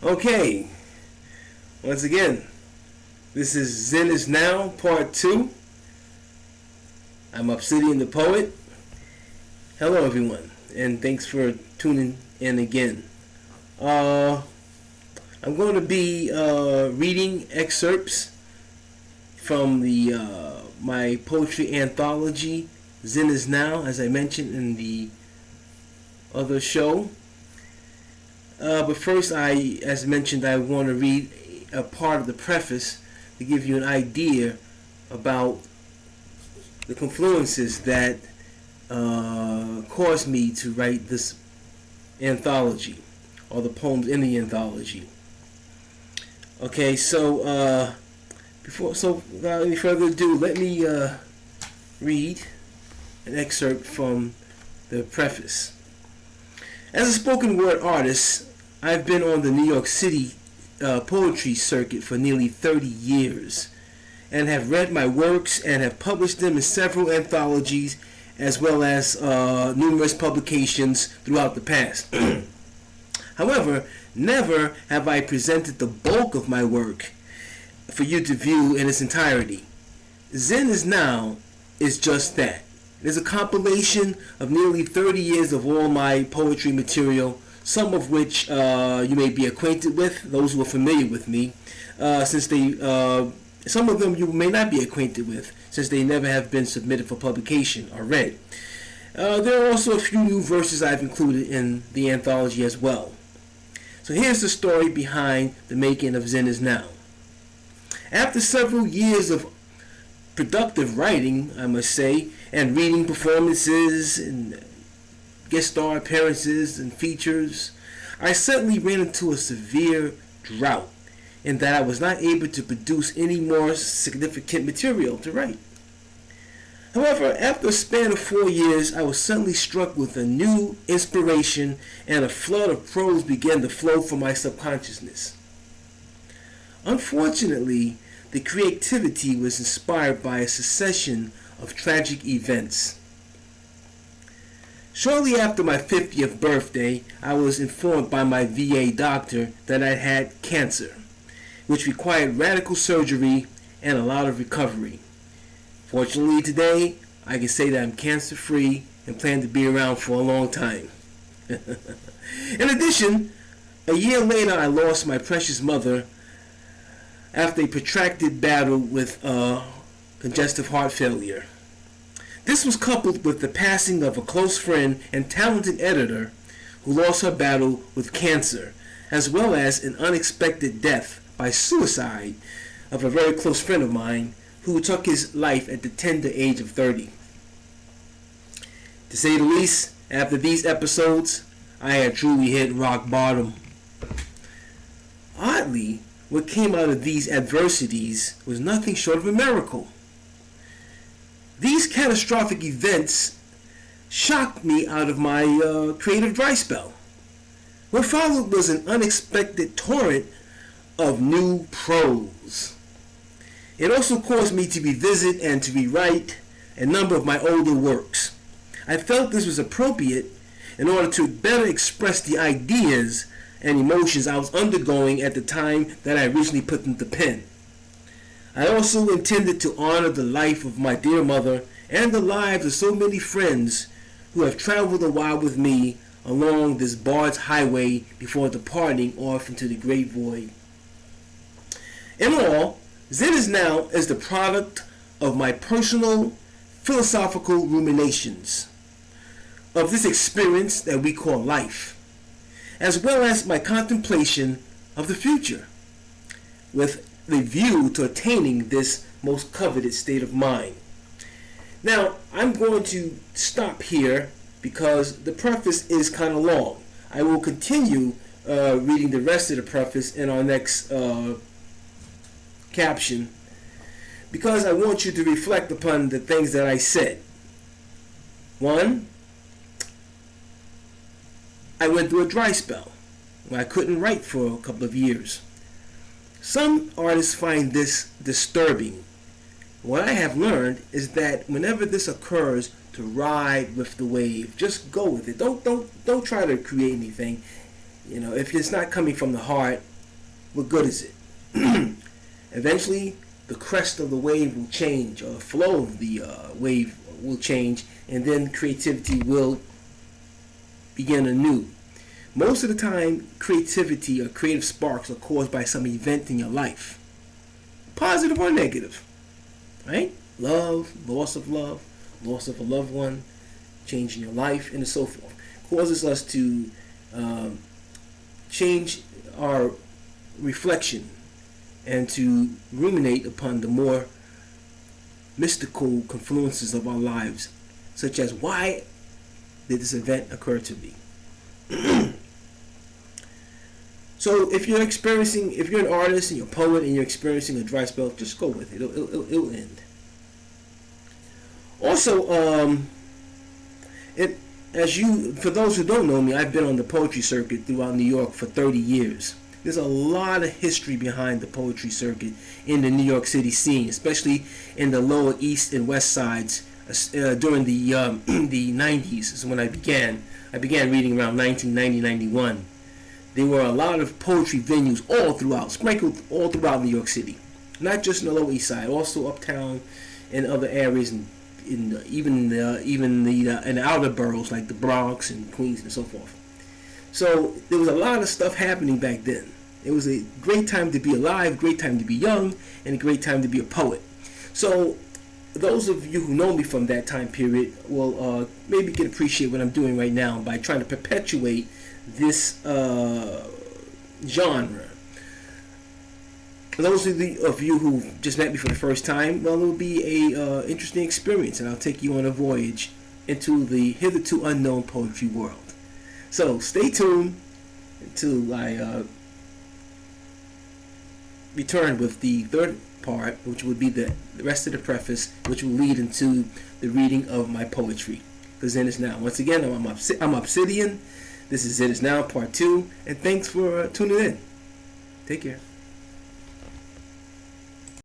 Okay, once again, this is Zen Is Now, Part 2. I'm Obsidian the Poet. Hello everyone, and thanks for tuning in again. I'm going to be reading excerpts from my poetry anthology, Zen Is Now, as I mentioned in the other show. But first, as mentioned, I want to read a part of the preface to give you an idea about the confluences that caused me to write this anthology, or the poems in the anthology. Okay, so without any further ado, let me read an excerpt from the preface. As a spoken word artist, I've been on the New York City poetry circuit for nearly 30 years and have read my works and have published them in several anthologies as well as numerous publications throughout the past. However, never have I presented the bulk of my work for you to view in its entirety. Zen Is Now is just that. It is a compilation of nearly 30 years of all my poetry material, some of which you may be acquainted with, those who are familiar with me, some of them you may not be acquainted with, since they never have been submitted for publication or read. There are also a few new verses I've included in the anthology as well. So here's the story behind the making of Zen Is Now. After several years of productive writing, I must say, and reading performances and guest star appearances and features, I suddenly ran into a severe drought in that I was not able to produce any more significant material to write. However, after a span of 4 years, I was suddenly struck with a new inspiration, and a flood of prose began to flow from my subconsciousness. Unfortunately, the creativity was inspired by a succession of tragic events. Shortly after my 50th birthday, I was informed by my VA doctor that I had cancer, which required radical surgery and a lot of recovery. Fortunately, today, I can say that I'm cancer-free and plan to be around for a long time. In addition, a year later, I lost my precious mother after a protracted battle with congestive heart failure. This was coupled with the passing of a close friend and talented editor who lost her battle with cancer, as well as an unexpected death by suicide of a very close friend of mine who took his life at the tender age of 30. To say the least, after these episodes, I had truly hit rock bottom. Oddly, what came out of these adversities was nothing short of a miracle. These catastrophic events shocked me out of my creative dry spell. What followed was an unexpected torrent of new prose. It also caused me to revisit and to rewrite a number of my older works. I felt this was appropriate in order to better express the ideas and emotions I was undergoing at the time that I originally put them to pen. I also intended to honor the life of my dear mother and the lives of so many friends who have traveled a while with me along this bard's highway before departing off into the great void. In all, Zen Is Now is the product of my personal philosophical ruminations of this experience that we call life, as well as my contemplation of the future, with the view to attaining this most coveted state of mind. Now, I'm going to stop here because the preface is kind of long. I will continue reading the rest of the preface in our next caption, because I want you to reflect upon the things that I said. 1, I went through a dry spell where I couldn't write for a couple of years. Some artists find this disturbing. What I have learned is that whenever this occurs, to ride with the wave. Just go with it. Don't try to create anything. You know, if it's not coming from the heart, what good is it? Eventually, the crest of the wave will change, or the flow of the wave will change, and then creativity will begin anew. Most of the time, creativity or creative sparks are caused by some event in your life, positive or negative, right? Love, loss of a loved one, change in your life, and so forth. Causes us to change our reflection and to ruminate upon the more mystical confluences of our lives, such as, why did this event occur to me? So if you're an artist and you're a poet and you're experiencing a dry spell, just go with it. It'll end. Also, for those who don't know me, I've been on the poetry circuit throughout New York for 30 years. There's a lot of history behind the poetry circuit in the New York City scene, especially in the lower east and west sides. During the 90s is when I began. I began reading around 1990-91. There were a lot of poetry venues sprinkled all throughout New York City. Not just in the Lower East Side, also uptown and other areas, and even the outer boroughs like the Bronx and Queens and so forth. So there was a lot of stuff happening back then. It was a great time to be alive, great time to be young, and a great time to be a poet. So those of you who know me from that time period will maybe can appreciate what I'm doing right now by trying to perpetuate this genre. For those of you who just met me for the first time, well, it will be a interesting experience, and I'll take you on a voyage into the hitherto unknown poetry world. So stay tuned until I return with the third part, which will be the rest of the preface, which will lead into the reading of my poetry. The Zen Is Now. Once again, I'm Obsidian. This is Zen Is Now, Part 2, and thanks for tuning in. Take care.